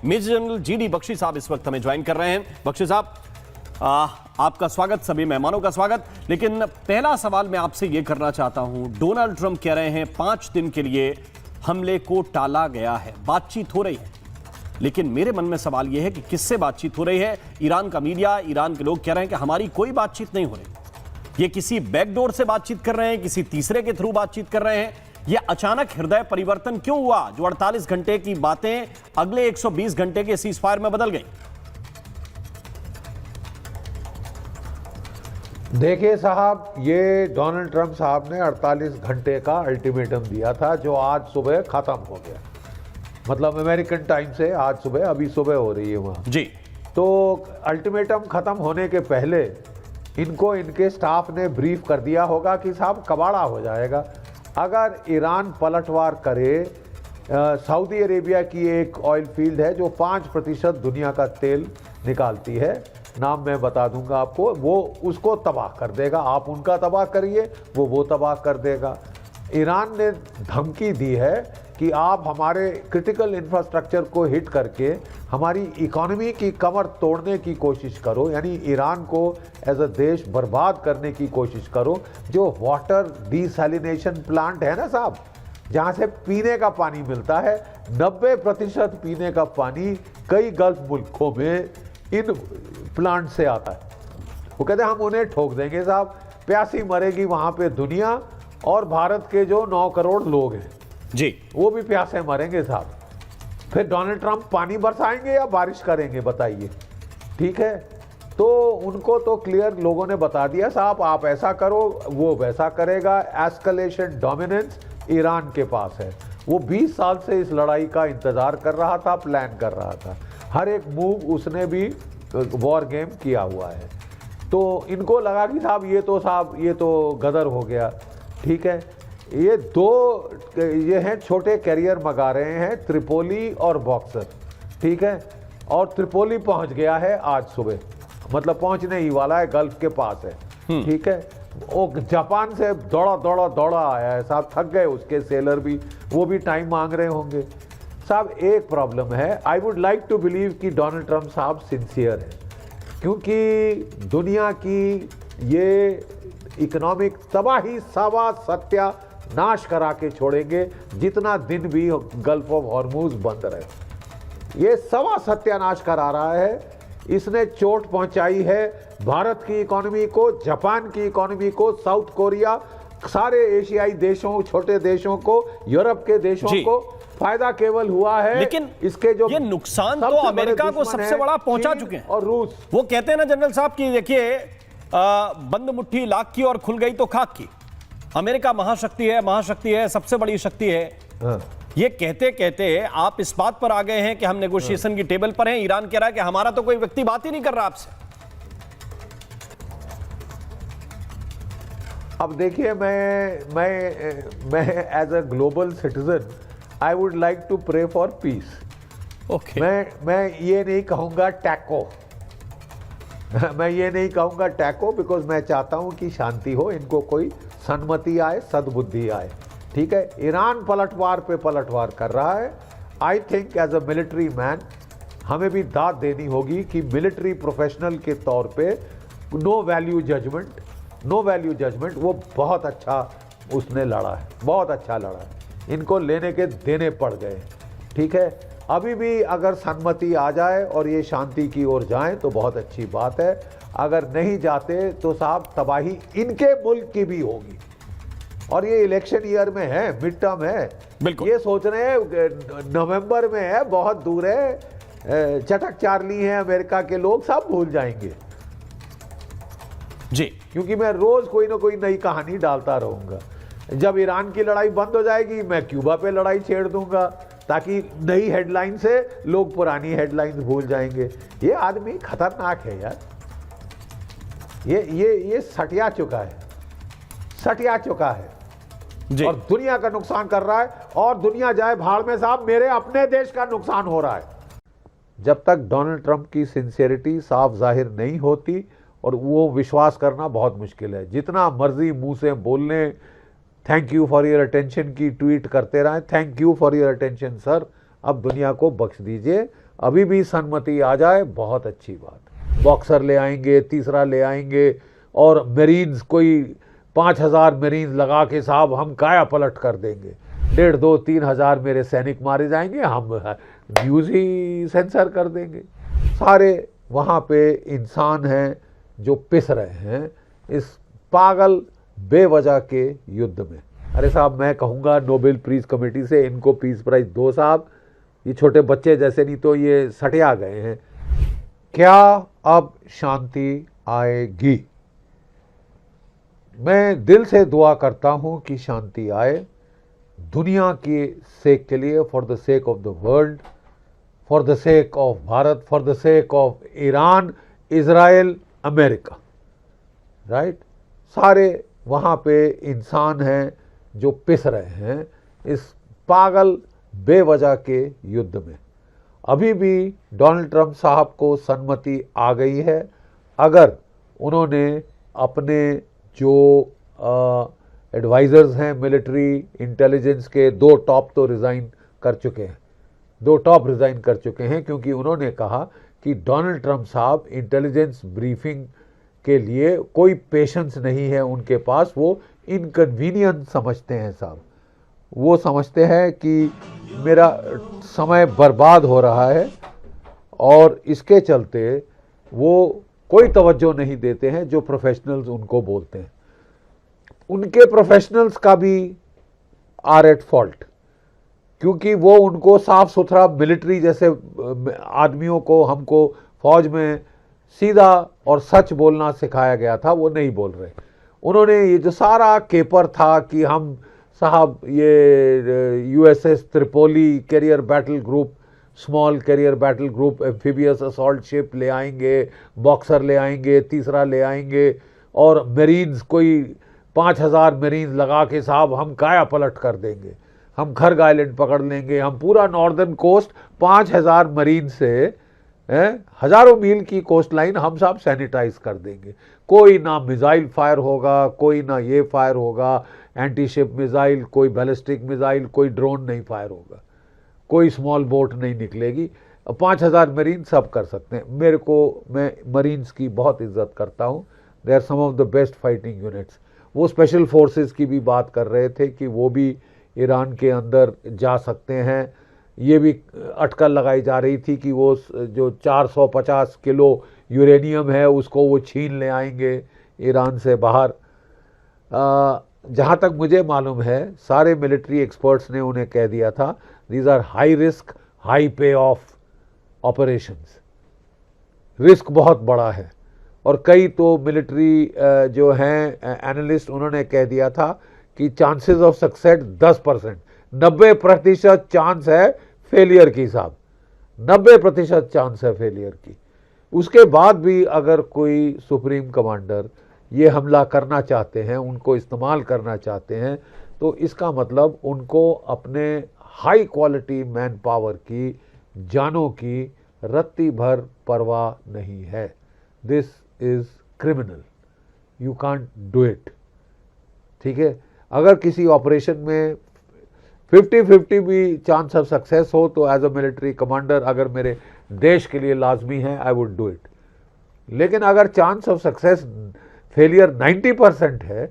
Major general GD Bakshi साहब इस वक्त हमें ज्वाइन कर रहे हैं। बख्शी साहब, आपका स्वागत, सभी मेहमानों का स्वागत। लेकिन पहला सवाल मैं आपसे यह करना चाहता हूं, डोनाल्ड ट्रंप कह रहे हैं 5 दिन के लिए हमले को टाला गया है, बातचीत हो रही है। लेकिन मेरे मन में सवाल यह है कि किससे बातचीत हो रही है? ईरान का मीडिया, ईरान के लोग कह रहे हैं कि हमारी कोई बातचीत नहीं हो रही। ये किसी बैकडोर से बातचीत कर रहे हैं, किसी तीसरे के थ्रू बातचीत कर रहे हैं। यह अचानक हृदय परिवर्तन क्यों हुआ जो 48 घंटे की बातें अगले 120 घंटे के सीजफायर में बदल गई? देखिए साहब, ये डोनाल्ड ट्रंप साहब ने 48 घंटे का अल्टीमेटम दिया था जो आज सुबह खत्म हो गया। मतलब अमेरिकन टाइम से आज सुबह, अभी सुबह हो रही है वहाँ जी। तो अल्टीमेटम खत्म होने के पहले इनको इनके स्टाफ ने ब्रीफ कर दिया होगा कि साहब कबाड़ा हो जाएगा अगर ईरान पलटवार करे। सऊदी अरेबिया की एक ऑयल फील्ड है जो 5% दुनिया का तेल निकालती है, नाम मैं बता दूंगा आपको, वो उसको तबाह कर देगा। आप उनका तबाह करिए, वो तबाह कर देगा। ईरान ने धमकी दी है कि आप हमारे क्रिटिकल इंफ्रास्ट्रक्चर को हिट करके हमारी इकोनॉमी की कमर तोड़ने की कोशिश करो, यानी ईरान को एज अ देश बर्बाद करने की कोशिश करो। जो वाटर डिसैलिनेशन प्लांट है ना साहब, जहाँ से पीने का पानी मिलता है, 90% पीने का पानी कई गल्फ मुल्कों में इन प्लांट से आता है। वो कहते हैं हम उन्हें ठोक देंगे साहब, प्यासी मरेगी वहाँ पे दुनिया, और भारत के जो 9 करोड़ लोग हैं जी, वो भी प्यासे मरेंगे साहब। फिर डोनाल्ड ट्रंप पानी बरसाएंगे या बारिश करेंगे बताइए? ठीक है, तो उनको तो क्लियर लोगों ने बता दिया साहब, आप ऐसा करो, वो वैसा करेगा। एस्केलेशन डोमिनेंस ईरान के पास है। वो 20 साल से इस लड़ाई का इंतजार कर रहा था, प्लान कर रहा था। हर एक मूव उसने भी वॉर गेम किया हुआ है। तो इनको लगा कि साहब ये तो गदर हो गया। ठीक है, ये हैं छोटे कैरियर मंगा रहे हैं, त्रिपोली और बॉक्सर। ठीक है, और त्रिपोली पहुंच गया है आज सुबह, मतलब पहुंचने ही वाला है, गल्फ के पास है। ठीक है, वो जापान से दौड़ा आया है साहब, थक गए उसके सेलर भी, वो भी टाइम मांग रहे होंगे साहब। एक प्रॉब्लम है, I would like to believe कि डोनाल्ड ट्रंप साहब सिंसियर है, क्योंकि दुनिया की ये इकोनॉमिक तबाही सवा सत्यानाश करा के छोड़ेंगे जितना दिन भी गल्फ ऑफ हॉर्मुज बंद रहे। ये सवा सत्यानाश करा रहा है। इसने चोट पहुंचाई है भारत की इकोनॉमी को, जापान की इकोनॉमी को, साउथ कोरिया, सारे एशियाई देशों, छोटे देशों को, यूरोप के देशों को फायदा केवल हुआ है। लेकिन इसके जो ये नुकसान तो अमेरिका को सबसे बड़ा पहुंचा चुके हैं। और रूस, वो कहते हैं ना जनरल साहब कि देखिए, बंद मुट्ठी लाख की और खुल गई तो खाक की। अमेरिका महाशक्ति है, सबसे बड़ी शक्ति है। हाँ। ये कहते कहते आप इस बात पर आ गए हैं कि हम नेगोशिएशन की टेबल पर हैं। ईरान कह रहा है कि हमारा तो कोई व्यक्ति बात ही नहीं कर रहा आपसे। अब देखिए, मैं as a global citizen I would like to pray for peace. Okay, मैं ये नहीं कहूंगा टैको मैं ये नहीं कहूंगा टैको, बिकॉज मैं चाहता हूं कि शांति हो, इनको कोई सन्मति आए, सद्बुद्धि आए। ठीक है, ईरान पलटवार पे पलटवार कर रहा है। I think as a military man हमें भी दाद देनी होगी कि मिलिट्री प्रोफेशनल के तौर पे नो वैल्यू जजमेंट वो बहुत अच्छा उसने लड़ा है, बहुत अच्छा लड़ा है। इनको लेने के देने पड़ गए। ठीक है, अभी भी अगर सम्मति आ जाए और ये शांति की ओर जाएं तो बहुत अच्छी बात है। अगर नहीं जाते तो साहब तबाही इनके मुल्क की भी होगी। और ये इलेक्शन ईयर में है, मिड टर्म है, ये सोच रहे हैं नवंबर में है, बहुत दूर है, चटक चार्ली है अमेरिका के लोग, सब भूल जाएंगे जी, क्योंकि मैं रोज कोई ना कोई नई कहानी डालता रहूंगा। जब ईरान की लड़ाई बंद हो जाएगी, मैं क्यूबा पे लड़ाई छेड़ दूंगा ताकि नई हेडलाइन से लोग पुरानी हेडलाइन भूल जाएंगे। ये आदमी खतरनाक है यार, ये सटिया चुका है और दुनिया का नुकसान कर रहा है। और दुनिया जाए भाड़ में साहब, मेरे अपने देश का नुकसान हो रहा है। जब तक डोनाल्ड ट्रंप की सिंसियरिटी साफ जाहिर नहीं होती, और वो विश्वास करना बहुत मुश्किल है। जितना मर्जी मुंह से बोलने, thank you for your attention की ट्वीट करते रहें, thank you for your attention sir, अब दुनिया को बख्श दीजिए। अभी भी सहमति आ जाए बहुत अच्छी बात। बॉक्सर ले आएंगे, तीसरा ले आएंगे और मरीन्स कोई 5,000 मरीन्स लगा के साहब हम काया पलट कर देंगे, 1,500, 2,000, 3,000 मेरे सैनिक मारे जाएंगे, हम व्यूज ही सेंसर कर देंगे। सारे वहाँ पे इंसान हैं जो पिस रहे हैं इस पागल बेवजह के युद्ध में। अरे साहब मैं कहूँगा नोबेल पीस कमेटी से इनको पीस प्राइज दो साहब, ये छोटे बच्चे जैसे नहीं तो ये सटिया गए हैं। क्या अब शांति आएगी? मैं दिल से दुआ करता हूँ कि शांति आए, दुनिया के सेक के लिए, for the sake of the world, for the sake of Bharat, for the sake of Iran, Israel, America, right. सारे वहाँ पे इंसान हैं जो पिस रहे हैं इस पागल बेवजह के युद्ध में। अभी भी डोनाल्ड ट्रंप साहब को सहमति आ गई है अगर उन्होंने अपने जो एडवाइज़र्स हैं मिलिट्री इंटेलिजेंस के, 2 टॉप तो रिज़ाइन कर चुके हैं, 2 टॉप रिज़ाइन कर चुके हैं क्योंकि उन्होंने कहा कि डोनाल्ड ट्रंप साहब इंटेलिजेंस ब्रीफिंग के लिए कोई पेशेंस नहीं है उनके पास, वो इनकन्वीनियंट समझते हैं साहब। वो समझते हैं कि मेरा समय बर्बाद हो रहा है और इसके चलते वो कोई तवज्जो नहीं देते हैं जो प्रोफेशनल्स उनको बोलते हैं। उनके प्रोफेशनल्स का भी आर एट फॉल्ट, क्योंकि वो उनको साफ सुथरा मिलिट्री जैसे आदमियों को, हमको फौज में सीधा और सच बोलना सिखाया गया था, वो नहीं बोल रहे। उन्होंने ये जो सारा केपर था कि हम साहब ये USS Tripoli carrier battle group, small carrier battle group, amphibious assault ship ले आएंगे, बॉक्सर ले आएंगे, तीसरा ले आएंगे और मरीन्स कोई 5,000 मरीन्स लगा के साहब हम काया पलट कर देंगे, हम खरग आइलैंड पकड़ लेंगे, हम पूरा नॉर्दर्न कोस्ट 5,000 मरीन से हजारों मील की कोस्ट लाइन हम साहब सैनिटाइज कर देंगे। कोई ना मिसाइल फायर होगा, कोई ना ये फायर होगा, एंटी शिप मिसाइल, कोई बैलिस्टिक मिसाइल, कोई ड्रोन नहीं फायर होगा, कोई स्मॉल बोट नहीं निकलेगी। 5,000 मरीन सब कर सकते हैं। मैं मरीन्स की बहुत इज्जत करता हूँ, they are some of the best fighting units. वो स्पेशल फोर्सेस की भी बात कर रहे थे कि वो भी ईरान के अंदर जा सकते हैं। ये भी अटकल लगाई जा रही थी कि वो जो 450 किलो यूरेनियम है उसको वो छीन ले आएंगे ईरान से बाहर। जहाँ तक मुझे मालूम है सारे मिलिट्री एक्सपर्ट्स ने उन्हें कह दिया था these are high risk high pay off operations, risk बहुत बड़ा है। और कई तो मिलिट्री जो हैं एनालिस्ट उन्होंने कह दिया था कि चांसेस ऑफ सक्सेस 10%, 90% चांस है फेलियर की साहब, 90% चांस है फेलियर की। उसके बाद भी अगर कोई सुप्रीम कमांडर ये हमला करना चाहते हैं, उनको इस्तेमाल करना चाहते हैं, तो इसका मतलब उनको अपने हाई क्वालिटी मैन पावर की, जानों की रत्ती भर परवाह नहीं है। This is criminal, you can't do it. ठीक है, अगर किसी ऑपरेशन में 50-50 भी चांस ऑफ सक्सेस हो तो एज अ मिलिट्री कमांडर अगर मेरे देश के लिए लाजमी है आई वुड डू इट। लेकिन अगर चांस ऑफ सक्सेस फेलियर 90% है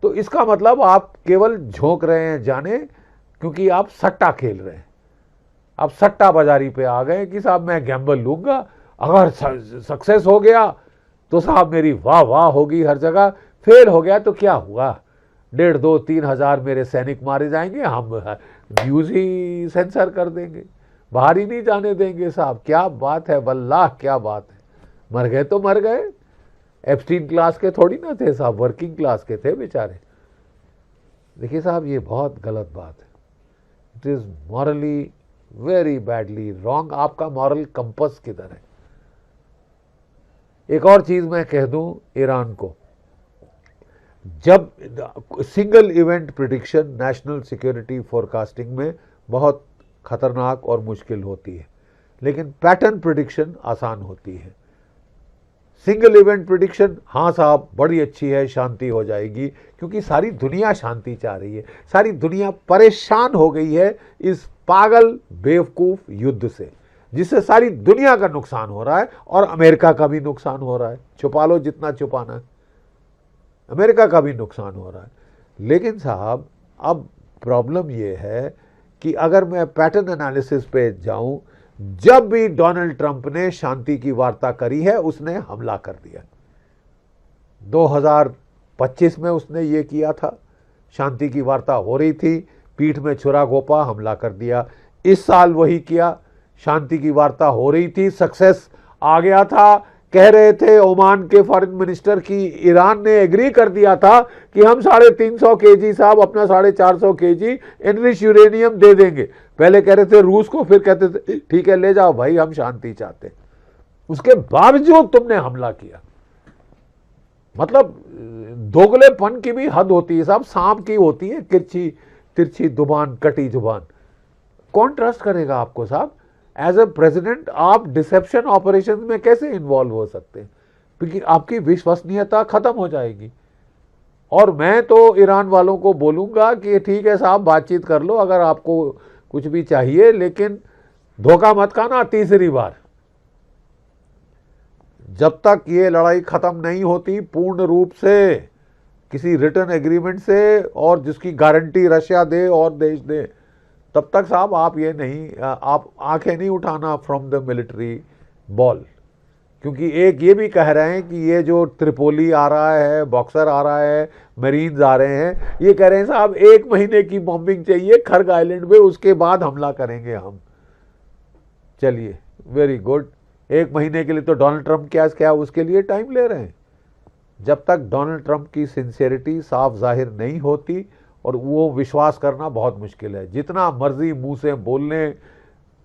तो इसका मतलब आप केवल झोंक रहे हैं जाने, क्योंकि आप सट्टा खेल रहे हैं। आप सट्टा बाजारी पे आ गए कि साहब मैं गैम्बल लूंगा, अगर सक्सेस हो गया तो साहब मेरी वाह वाह होगी हर जगह, फेल हो गया तो क्या हुआ, 1,500, 2,000, 3,000 मेरे सैनिक मारे जाएंगे, हम व्यूज ही सेंसर कर देंगे, बाहर ही नहीं जाने देंगे साहब। क्या बात है, वल्लाह क्या बात है। मर गए तो मर गए, एप्स्टीन क्लास के थोड़ी ना थे साहब, वर्किंग क्लास के थे बेचारे। देखिए साहब ये बहुत गलत बात है, it is morally very badly wrong. आपका मॉरल कंपस किधर है? एक और चीज मैं कह दूं ईरान को, जब single event prediction national security forecasting में बहुत खतरनाक और मुश्किल होती है, लेकिन पैटर्न प्रिडिक्शन आसान होती है। सिंगल इवेंट प्रिडिक्शन हाँ साहब बड़ी अच्छी है, शांति हो जाएगी, क्योंकि सारी दुनिया शांति चाह रही है, सारी दुनिया परेशान हो गई है इस पागल बेवकूफ युद्ध से। जिससे सारी दुनिया का नुकसान हो रहा है और अमेरिका का भी नुकसान हो रहा है। छुपा लो जितना छुपाना है, अमेरिका का भी नुकसान हो रहा है। लेकिन साहब अब प्रॉब्लम ये है कि अगर मैं पैटर्न एनालिसिस पे जाऊं, जब भी डोनाल्ड ट्रंप ने शांति की वार्ता करी है उसने हमला कर दिया। 2025 में उसने ये किया था, शांति की वार्ता हो रही थी, पीठ में छुरा घोंपा, हमला कर दिया। इस साल वही किया, शांति की वार्ता हो रही थी, सक्सेस आ गया था, कह रहे थे ओमान के फॉरेन मिनिस्टर की ईरान ने एग्री कर दिया था कि हम 350 केजी साहब अपना 450 केजी एनरिच यूरेनियम दे देंगे। पहले कह रहे थे रूस को, फिर कहते थे ठीक है ले जाओ भाई, हम शांति चाहते। उसके बावजूद तुमने हमला किया। मतलब दोगलेपन की भी हद होती है साहब, सांप की होती है तिरछी जुबान, कटी जुबान। कौन ट्रस्ट करेगा आपको साहब? एज ए प्रेसिडेंट आप डिसेप्शन ऑपरेशन में कैसे इन्वॉल्व हो सकते हैं? क्योंकि आपकी विश्वसनीयता खत्म हो जाएगी। और मैं तो ईरान वालों को बोलूंगा कि ठीक है साहब, बातचीत कर लो अगर आपको कुछ भी चाहिए, लेकिन धोखा मत खाना तीसरी बार। जब तक ये लड़ाई खत्म नहीं होती पूर्ण रूप से किसी रिटर्न एग्रीमेंट से, और जिसकी गारंटी रशिया दे और देश दे, तब तक साहब आप ये नहीं, आप आंखें नहीं उठाना फ्रॉम द मिलिट्री बॉल। क्योंकि एक ये भी कह रहे हैं कि ये जो त्रिपोली आ रहा है, बॉक्सर आ रहा है, मरीन्स आ रहे हैं, ये कह रहे हैं साहब 1 महीने की बॉम्बिंग चाहिए खर्ग आइलैंड में, उसके बाद हमला करेंगे हम। चलिए वेरी गुड, 1 महीने के लिए तो डोनाल्ड ट्रंप क्या उसके लिए टाइम ले रहे हैं। जब तक डोनाल्ड ट्रंप की सिंसियरिटी साफ जाहिर नहीं होती, और वो विश्वास करना बहुत मुश्किल है। जितना मर्जी मुंह से बोलने,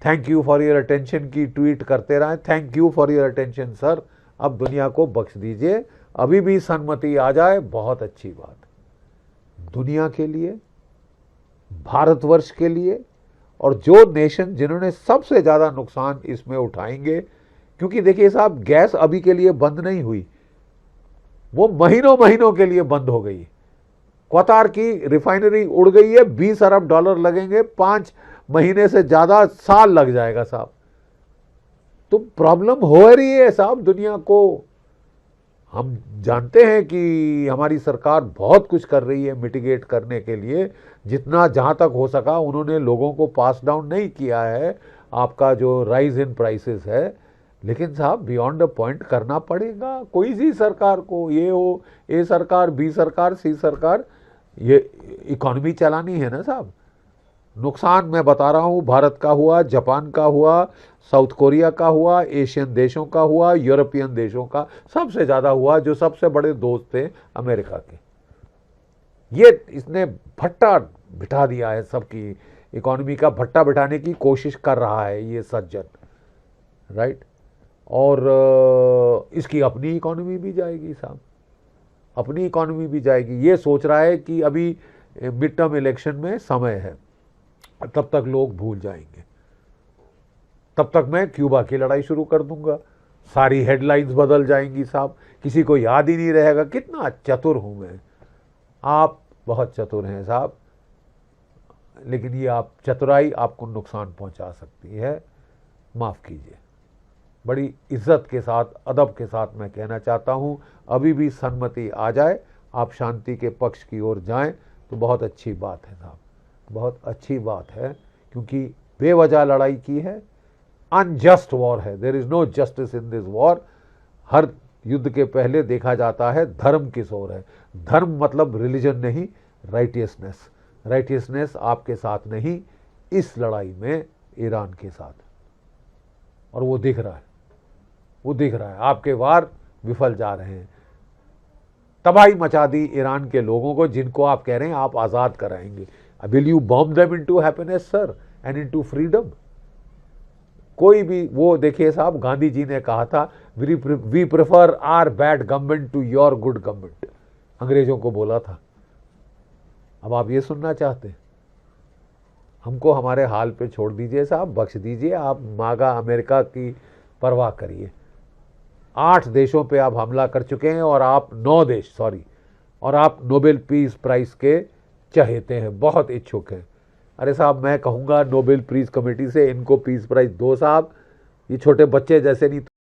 thank you for your attention की ट्वीट करते रहें, thank you for your attention sir, अब दुनिया को बख्श दीजिए। अभी भी सहमति आ जाए बहुत अच्छी बात, दुनिया के लिए, भारतवर्ष के लिए, और जो नेशन जिन्होंने सबसे ज़्यादा नुकसान इसमें उठाएंगे। क्योंकि देखिए साहब, गैस अभी के लिए बंद नहीं हुई, वो महीनों महीनों के लिए बंद हो गई। कतार की रिफाइनरी उड़ गई है, $20 अरब लगेंगे, 5 महीने से ज़्यादा साल लग जाएगा साहब। तो प्रॉब्लम हो रही है साहब दुनिया को। हम जानते हैं कि हमारी सरकार बहुत कुछ कर रही है मिटिगेट करने के लिए, जितना जहाँ तक हो सका उन्होंने लोगों को पास डाउन नहीं किया है आपका जो राइज इन प्राइसेस है। लेकिन साहब बियॉन्ड अ पॉइंट करना पड़ेगा कोई सी सरकार को, ये हो ए सरकार, बी सरकार, सी सरकार, ये इकॉनमी चलानी है ना साहब। नुकसान मैं बता रहा हूँ, भारत का हुआ, जापान का हुआ, साउथ कोरिया का हुआ, एशियन देशों का हुआ, यूरोपियन देशों का सबसे ज़्यादा हुआ, जो सबसे बड़े दोस्त थे अमेरिका के। ये इसने भट्टा बिठा दिया है, सबकी इकॉनमी का भट्टा बिठाने की कोशिश कर रहा है ये सज्जन, राइट। और इसकी अपनी इकॉनमी भी जाएगी साहब, अपनी इकॉनमी भी जाएगी। ये सोच रहा है कि अभी मिड टर्म इलेक्शन में समय है, तब तक लोग भूल जाएंगे, तब तक मैं क्यूबा की लड़ाई शुरू कर दूंगा, सारी हेडलाइंस बदल जाएंगी साहब, किसी को याद ही नहीं रहेगा। कितना चतुर हूं मैं, आप बहुत चतुर हैं साहब, लेकिन ये आप चतुराई आपको नुकसान पहुंचा सकती है, माफ़ कीजिए। बड़ी इज्जत के साथ, अदब के साथ मैं कहना चाहता हूं, अभी भी सहमति आ जाए, आप शांति के पक्ष की ओर जाएं तो बहुत अच्छी बात है साहब, बहुत अच्छी बात है। क्योंकि बेवजह लड़ाई की है, अनजस्ट वॉर है, there is no justice in this war. हर युद्ध के पहले देखा जाता है धर्म किस ओर है। धर्म मतलब रिलीजन नहीं, राइटियसनेस। राइटियसनेस आपके साथ नहीं इस लड़ाई में, ईरान के साथ, और वो दिख रहा है, वो दिख रहा है। आपके वार विफल जा रहे हैं, तबाही मचा दी ईरान के लोगों को, जिनको आप कह रहे हैं आप आज़ाद कराएंगे। Will you bomb them into happiness sir and into freedom? कोई भी, वो देखिए साहब, गांधी जी ने कहा था we prefer our bad government to your good government, अंग्रेजों को बोला था। अब आप ये सुनना चाहते हैं? हमको हमारे हाल पे छोड़ दीजिए साहब, बख्श दीजिए। आप मागा अमेरिका की परवाह करिए। 8 देशों पे आप हमला कर चुके हैं, और आप 9 देश, सॉरी, और आप नोबेल पीस प्राइज के चहेते हैं, बहुत इच्छुक हैं। अरे साहब, मैं कहूँगा नोबेल पीस कमेटी से इनको पीस प्राइज दो साहब, ये छोटे बच्चे जैसे नहीं